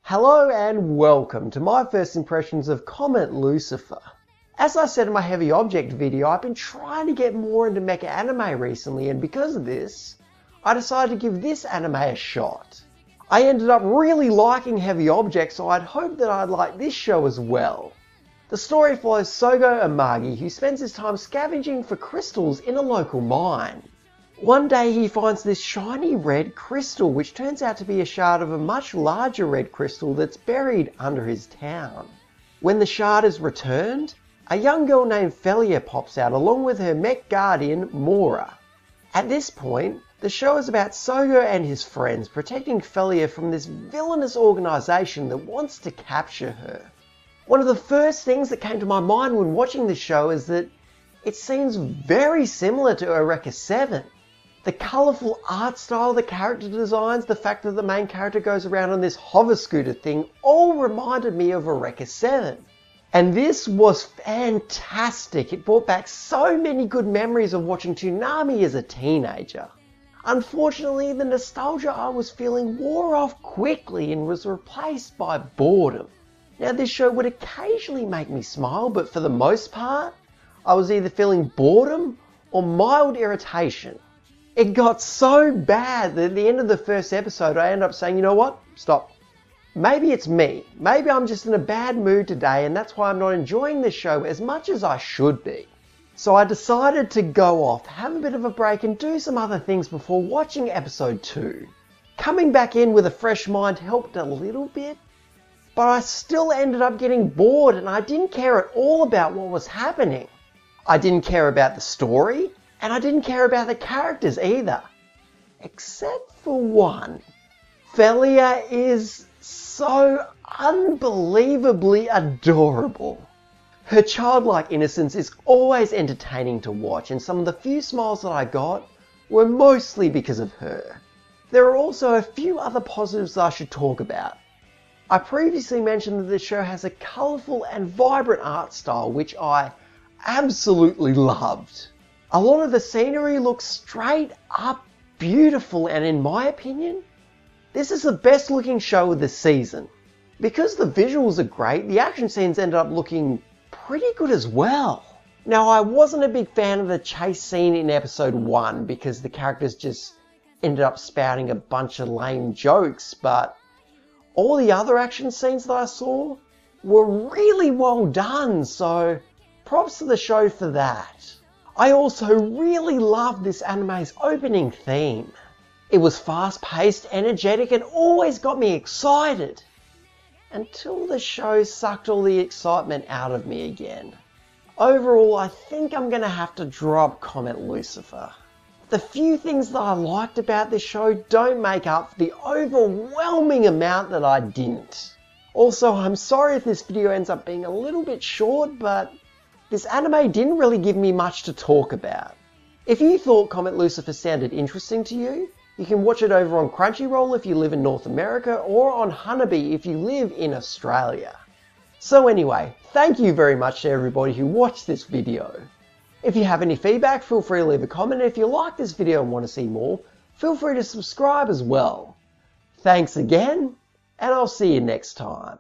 Hello and welcome to my first impressions of Comet Lucifer. As I said in my heavy object video, I've been trying to get more into mecha anime recently, and because of this, I decided to give this anime a shot. I ended up really liking heavy objects, so I'd hoped that I'd like this show as well. The story follows Sogo Amagi, who spends his time scavenging for crystals in a local mine. One day he finds this shiny red crystal, which turns out to be a shard of a much larger red crystal that's buried under his town. When the shard is returned, a young girl named Felia pops out along with her mech guardian, Mora. At this point, the show is about Sogo and his friends protecting Felia from this villainous organisation that wants to capture her. One of the first things that came to my mind when watching the show is that it seems very similar to Eureka 7. The colourful art style, the character designs, the fact that the main character goes around on this hover scooter thing all reminded me of Eureka 7. And this was fantastic. It brought back so many good memories of watching Toonami as a teenager. Unfortunately, the nostalgia I was feeling wore off quickly and was replaced by boredom. Now, this show would occasionally make me smile, but for the most part, I was either feeling boredom or mild irritation. It got so bad that at the end of the first episode, I ended up saying, you know what? Stop. Maybe it's me. Maybe I'm just in a bad mood today, and that's why I'm not enjoying this show as much as I should be. So I decided to go off, have a bit of a break, and do some other things before watching episode 2. Coming back in with a fresh mind helped a little bit, but I still ended up getting bored, and I didn't care at all about what was happening. I didn't care about the story, and I didn't care about the characters either. Except for one. Felia is so unbelievably adorable. Her childlike innocence is always entertaining to watch, and some of the few smiles that I got were mostly because of her. There are also a few other positives that I should talk about. I previously mentioned that the show has a colourful and vibrant art style, which I absolutely loved. A lot of the scenery looks straight up beautiful, and in my opinion, this is the best looking show of the season. Because the visuals are great, the action scenes ended up looking pretty good as well. Now, I wasn't a big fan of the chase scene in episode 1 because the characters just ended up spouting a bunch of lame jokes, but all the other action scenes that I saw were really well done, so props to the show for that. I also really loved this anime's opening theme. It was fast-paced, energetic, and always got me excited. Until the show sucked all the excitement out of me again. Overall, I think I'm going to have to drop Comet Lucifer. The few things that I liked about this show don't make up for the overwhelming amount that I didn't. Also, I'm sorry if this video ends up being a little bit short, but this anime didn't really give me much to talk about. If you thought Comet Lucifer sounded interesting to you, you can watch it over on Crunchyroll if you live in North America, or on Hanabi if you live in Australia. So anyway, thank you very much to everybody who watched this video. If you have any feedback, feel free to leave a comment. If you like this video and want to see more, feel free to subscribe as well. Thanks again, and I'll see you next time.